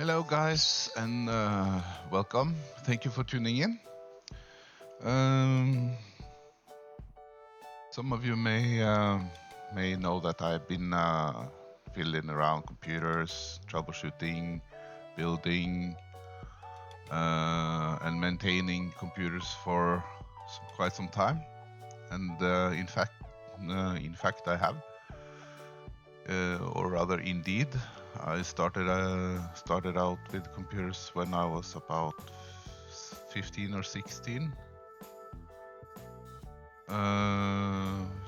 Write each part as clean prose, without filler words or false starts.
Hello, guys, and welcome. Thank you for tuning in. Um, some of you may know that I've been fiddling around computers, troubleshooting, building, and maintaining computers for quite some time. And in fact, I have, or rather, indeed, I started out with computers when I was about 15 or 16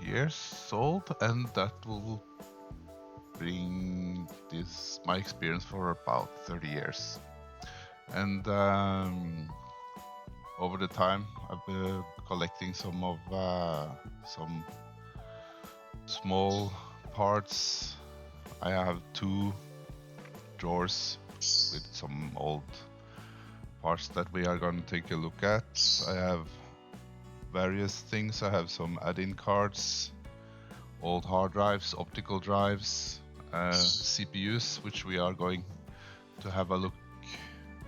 years old, and that will bring this my experience for about 30 years. And over the time, I've been collecting some small parts. I have 2 drawers with some old parts that we are going to take a look at. I have various things. I have some add-in cards, old hard drives, optical drives, CPUs, which we are going to have a look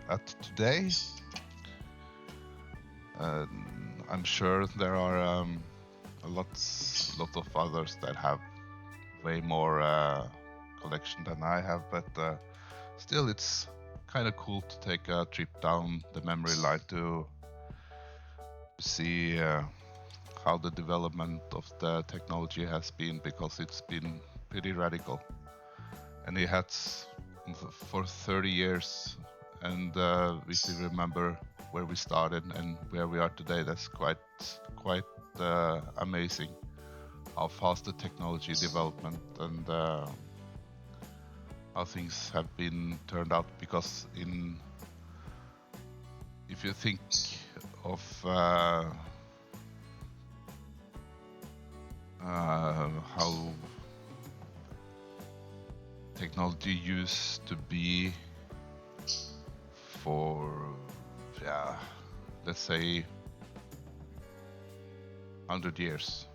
at today. I'm sure there are a lot of others that have way more collection than I have, but still it's kind of cool to take a trip down the memory line to see how the development of the technology has been, because it's been pretty radical, and it has for 30 years. And if you remember where we started and where we are today, that's quite amazing how fast the technology development and how things have been turned out. Because if you think of how technology used to be for, let's say 100 years,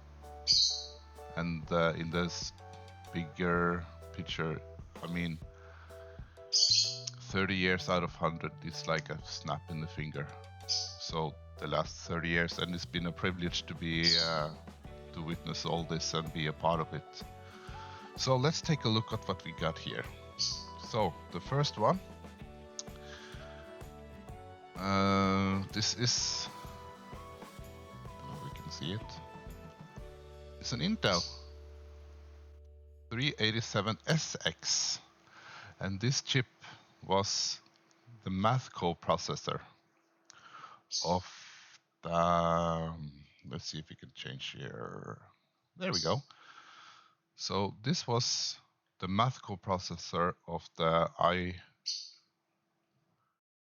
and in this bigger picture, I mean 30 years out of 100 is like a snap in the finger. So the last 30 years, and it's been a privilege to be to witness all this and be a part of it. So let's take a look at what we got here. So the first one, this is, we can see it, it's an Intel 387SX, and this chip was the math co-processor of the, let's see if we can change here, there we go. So this was the math co-processor of the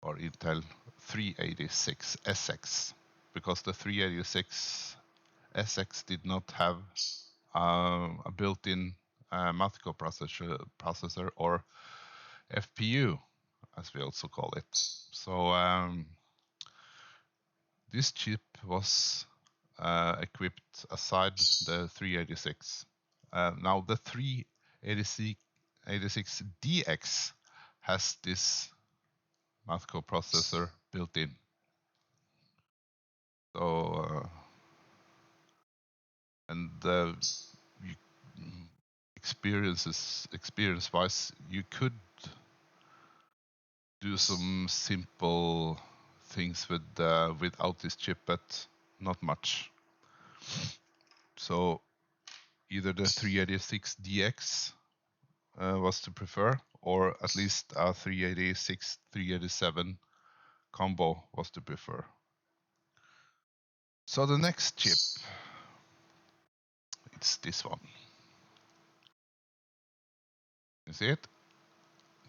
Intel 386SX, because the 386SX did not have a built-in math co-processor, or FPU, as we also call it. So this chip was equipped aside the 386. Now the 386DX has this math co-processor built in. So experience-wise, you could do some simple things with without this chip, but not much. So either the 386DX was to prefer, or at least a 386-387 combo was to prefer. So the next chip, it's this one. You see it?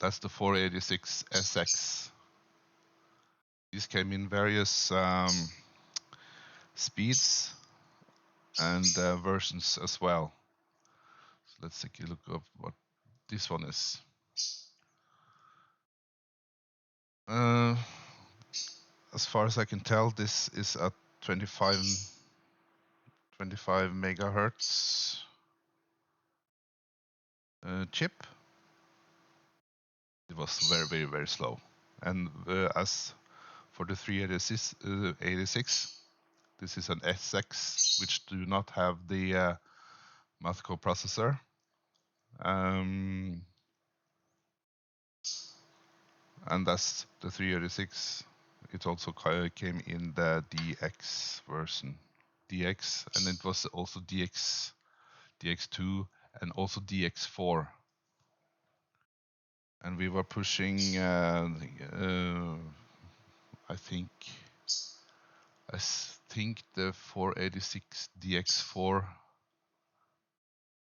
That's the 486SX. These came in various speeds and versions as well. So let's take a look at what this one is. As far as I can tell, this is a 25 megahertz chip. was very slow. And as for the 386, this is an SX, which do not have the math coprocessor. And that's the 386. It also came in the DX version. DX, and it was also DX, DX2, and also DX4. And we were pushing, I think the 486 DX4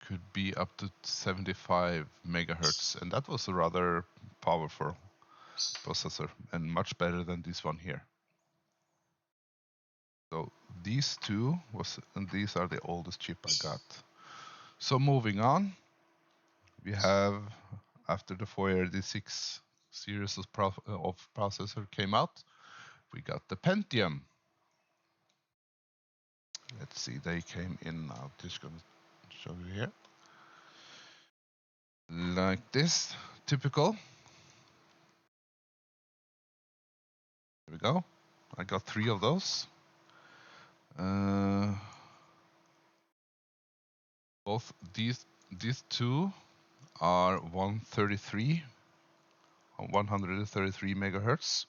could be up to 75 megahertz, and that was a rather powerful processor and much better than this one here. So these two and these are the oldest chip I got. So moving on, we have, after the 486 series of processor came out, we got the Pentium. Let's see, they came in. I'm just gonna show you here, like this, typical. Here we go. I got 3 of those. Both these two are 133 megahertz.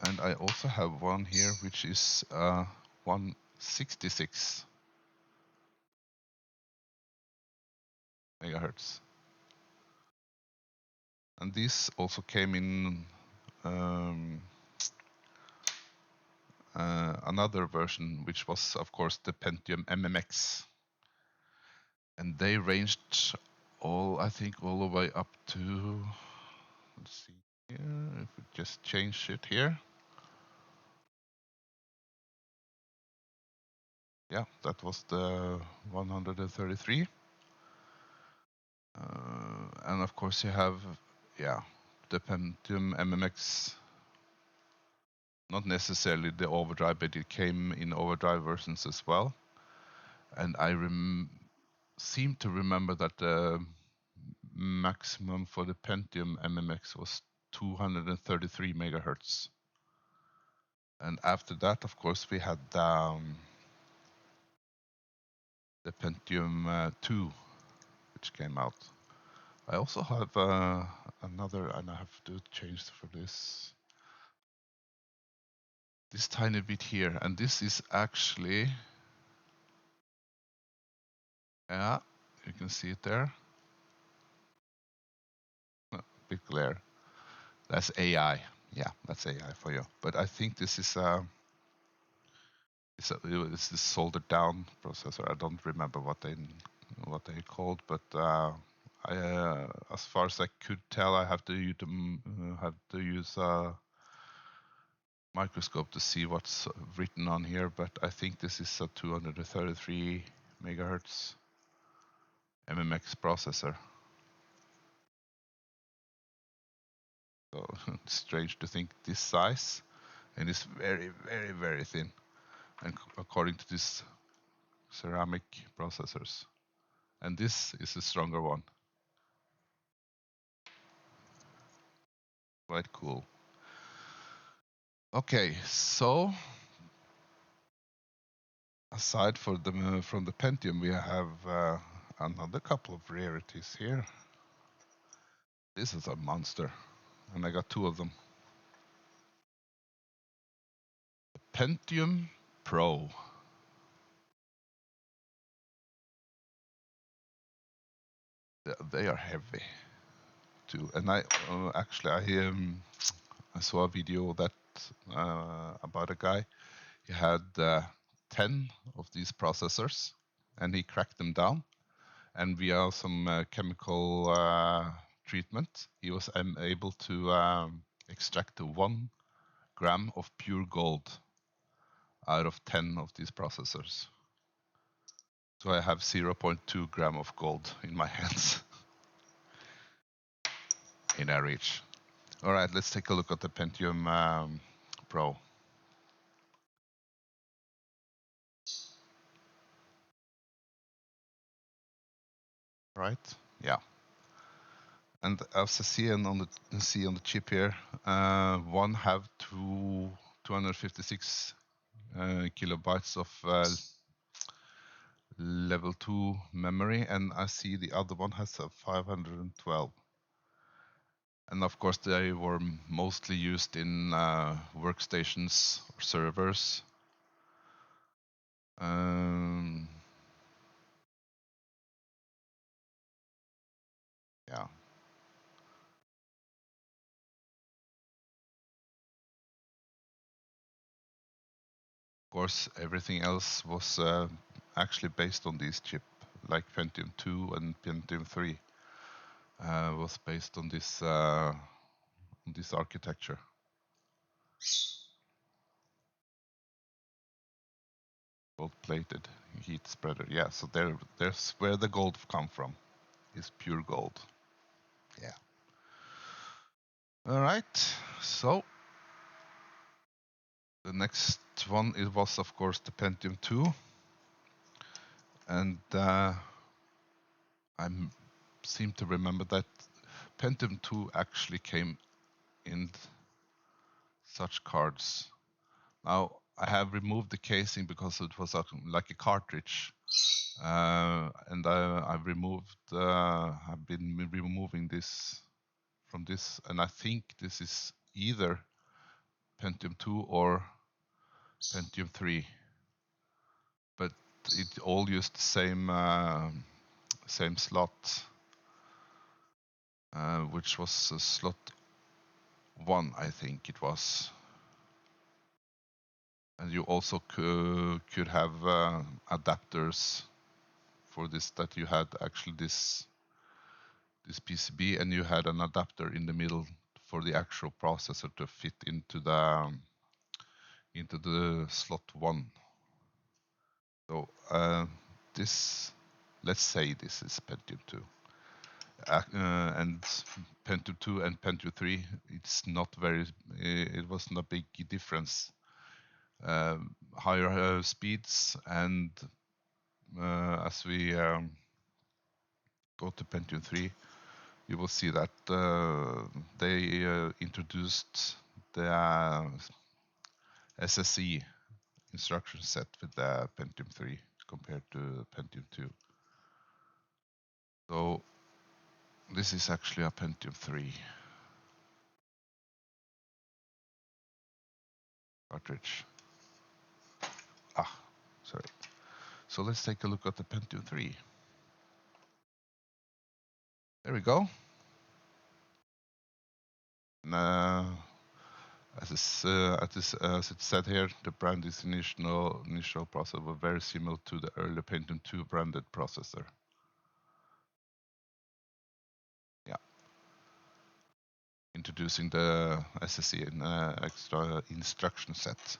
And I also have one here which is 166 megahertz. And this also came in another version, which was of course the Pentium MMX. And they ranged I think all the way up to, let's see here, if we just change it here. Yeah, that was the 133. And of course you have, the Pentium MMX, not necessarily the overdrive, but it came in overdrive versions as well. And I seem to remember that the maximum for the Pentium MMX was 233 megahertz. And after that, of course, we had the Pentium 2, which came out. I also have another, and I have to change for this tiny bit here, and this is actually, you can see it there. Bit glare. That's AI. Yeah, that's AI for you. But I think this is this is soldered down processor. I don't remember what they called, but as far as I could tell, I have to use a microscope to see what's written on here. But I think this is a 233 megahertz MMX processor. So it's strange to think this size, and it's very thin. And according to this ceramic processors, and this is a stronger one. Quite cool. Okay, so aside from the Pentium, we have another couple of rarities here. This is a monster, and I got 2 of them. The Pentium Pro. They are heavy too, and I saw a video that about a guy. He had 10 of these processors, and he cracked them down, and via some chemical treatment, he was able to extract 1 gram of pure gold out of 10 of these processors. So I have 0.2 gram of gold in my hands in our reach. All right, let's take a look at the Pentium Pro. Right? Yeah. and as I see on the chip here, one have 256 kilobytes of level 2 memory, and I see the other one has a 512. And of course, they were mostly used in workstations or servers. Yeah. Of course, everything else was actually based on this chip, like Pentium 2 and Pentium 3 was based on this architecture. Gold-plated heat spreader. Yeah, so there's where the gold come from. Is pure gold. Yeah. All right. So the next one was of course the Pentium 2, and I seem to remember that Pentium 2 actually came in such cards. Now I have removed the casing because it was like a cartridge, and I've been removing this from this, and I think this is either Pentium 2 or Pentium 3, but it all used the same slot, which was slot 1, I think it was. And you also could have adapters for this, that you had actually this PCB, and you had an adapter in the middle for the actual processor to fit into the slot 1. So this, let's say this is Pentium 2. And Pentium 2 and Pentium 3, it's not very, it wasn't a big difference. Higher speeds, and as we go to Pentium 3, you will see that they introduced the SSE instruction set with the Pentium 3 compared to Pentium 2. So this is actually a Pentium 3 cartridge. Sorry. So let's take a look at the Pentium 3. There we go. And, as it said here, the brand's initial processor was very similar to the early Pentium 2 branded processor. Yeah. Introducing the SSE extra instruction set.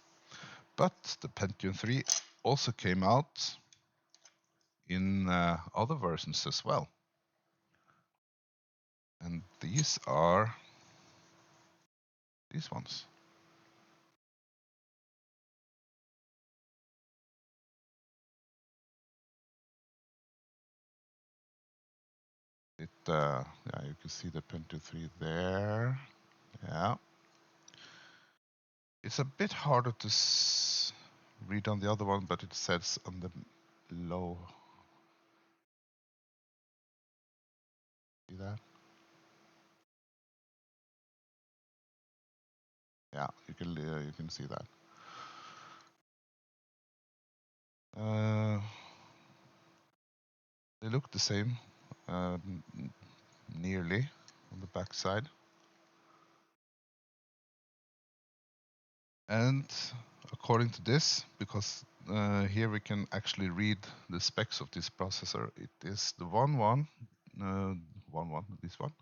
But the Pentium 3 also came out in other versions as well. And these are these ones. Yeah, you can see the Pentium 3 there. Yeah. It's a bit harder to read on the other one, but it says on the low. See that? Yeah, you can see that. They look the same, nearly, on the back side. And according to this, because here we can actually read the specs of this processor, it is the 1.1, this one,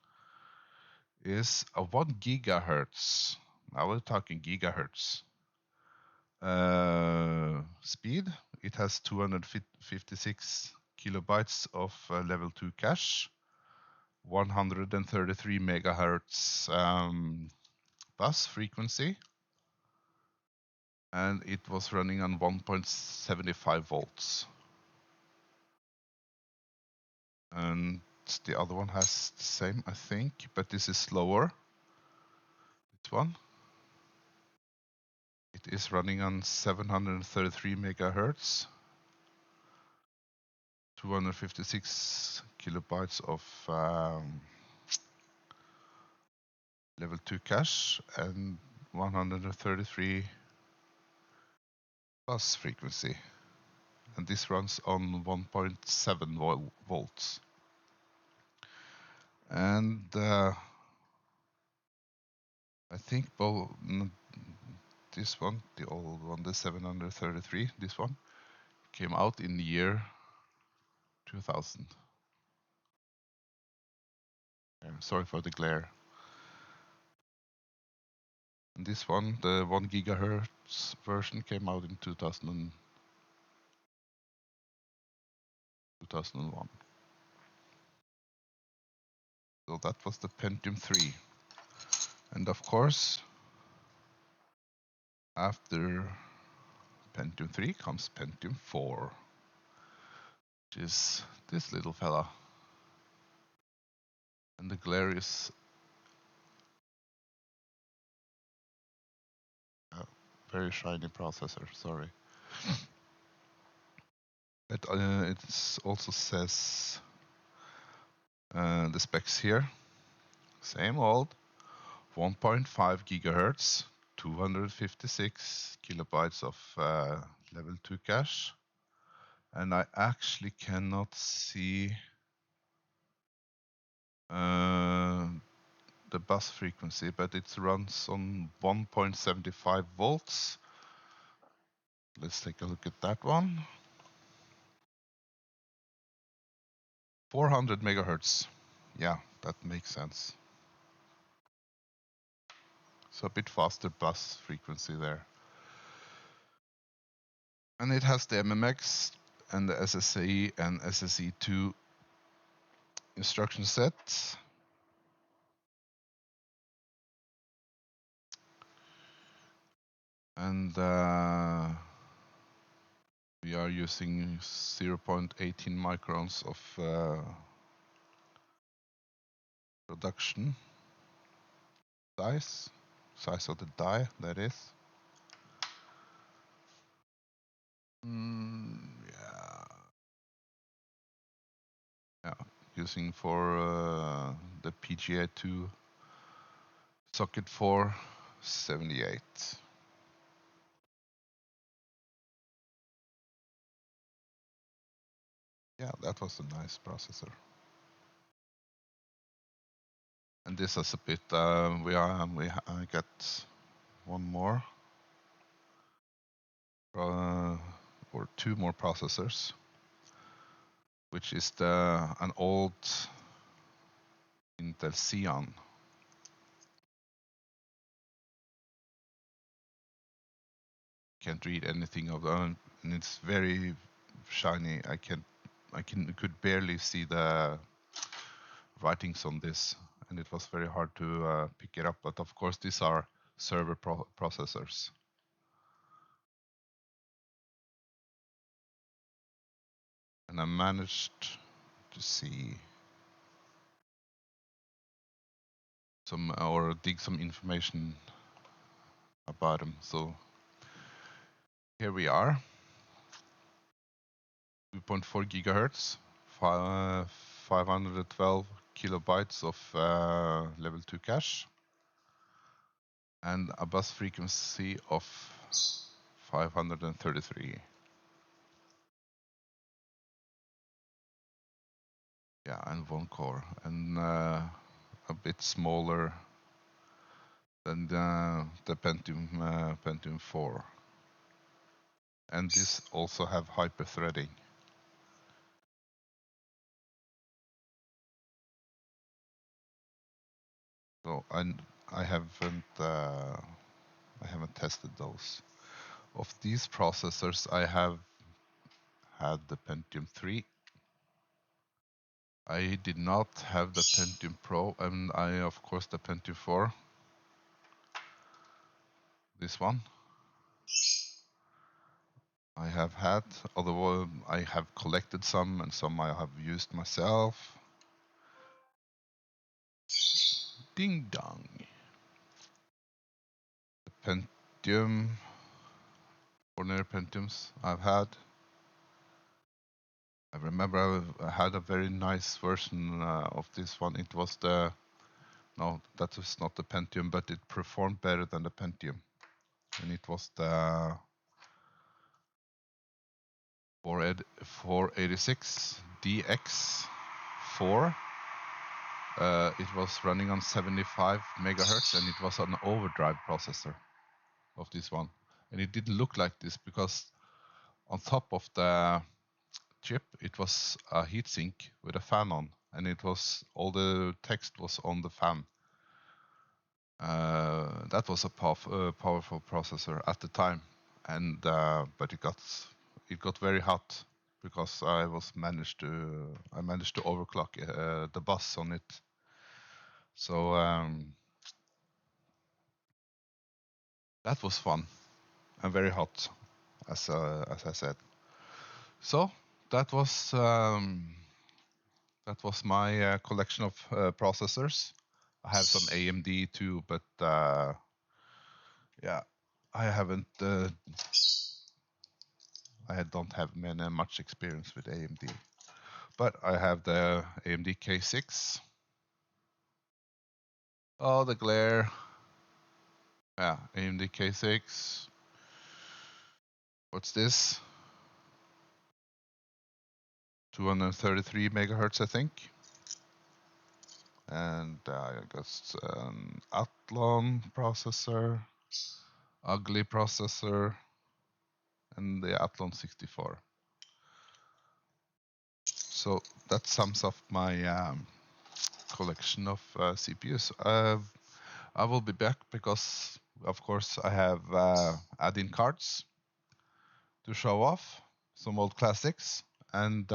is a 1 gigahertz. Now we're talking gigahertz. Speed. It has 256 kilobytes of level 2 cache, 133 megahertz bus frequency, and it was running on 1.75 volts. And The other one has the same, I think, but this is slower. This one. It is running on 733 megahertz, 256 kilobytes of level 2 cache, and 133 bus frequency. And this runs on 1.7 volts. And I think both this one, the old one, the 733, this one, came out in the year 2000. Sorry for the glare. And this one, the 1 gigahertz version, came out in 2001. So that was the Pentium 3. And of course, after Pentium 3 comes Pentium 4, which is this little fella. And the glare is a very shiny processor, sorry. But it also says the specs here, same old, 1.5 gigahertz, 256 kilobytes of level 2 cache. And I actually cannot see the bus frequency, but it runs on 1.75 volts. Let's take a look at that one. 400 megahertz. Yeah, that makes sense. So a bit faster bus frequency there. And it has the MMX and the SSE and SSE2 instruction set. And we are using 0.18 microns of production size of the die, that is. Yeah, using for the PGA2 socket 478. Yeah, that was a nice processor. And this is a bit, I got one more, or two more processors, which is an old Intel Xeon. Can't read anything of them, and it's very shiny. I could barely see the writings on this, and it was very hard to pick it up. But of course, these are server processors. And I managed to see some, or dig some information about them. So here we are, 2.4 gigahertz, 512 kilobytes of level 2 cache, and a bus frequency of 533. Yeah, and one core, and a bit smaller than the Pentium 4. And this also have hyper-threading. So I haven't tested those. Of these processors, I have had the Pentium 3. I did not have the Pentium Pro, and of course the Pentium 4. This one I have had, although I have collected some and some I have used myself. Ding dong. The Pentium, ordinary Pentiums I've had. I remember I had a very nice version of this one. It was the, no, that was not the Pentium, but it performed better than the Pentium. And it was the 486 DX4. It was running on 75 megahertz, and it was an overdrive processor of this one. And it didn't look like this because on top of the chip, it was a heatsink with a fan on, and it was all the text was on the fan. That was a powerful processor at the time, and but it got very hot because I managed to overclock the bus on it. So that was fun and very hot, as I said. So that was my collection of processors. I have some AMD too, but yeah, I haven't. I don't have much experience with AMD, but I have the AMD K6. Oh, the glare. Yeah, AMD K6. What's this? 233 megahertz, I think. And I guess an Athlon processor, ugly processor, and the Athlon 64. So that sums up my collection of CPUs. I will be back because, of course, I have add-in cards to show off, some old classics, and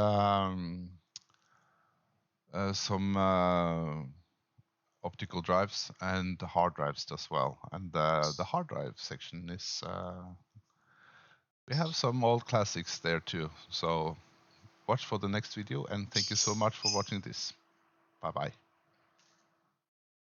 some optical drives and hard drives as well. And the hard drive section is, we have some old classics there too. So watch for the next video, and thank you so much for watching this. Bye bye.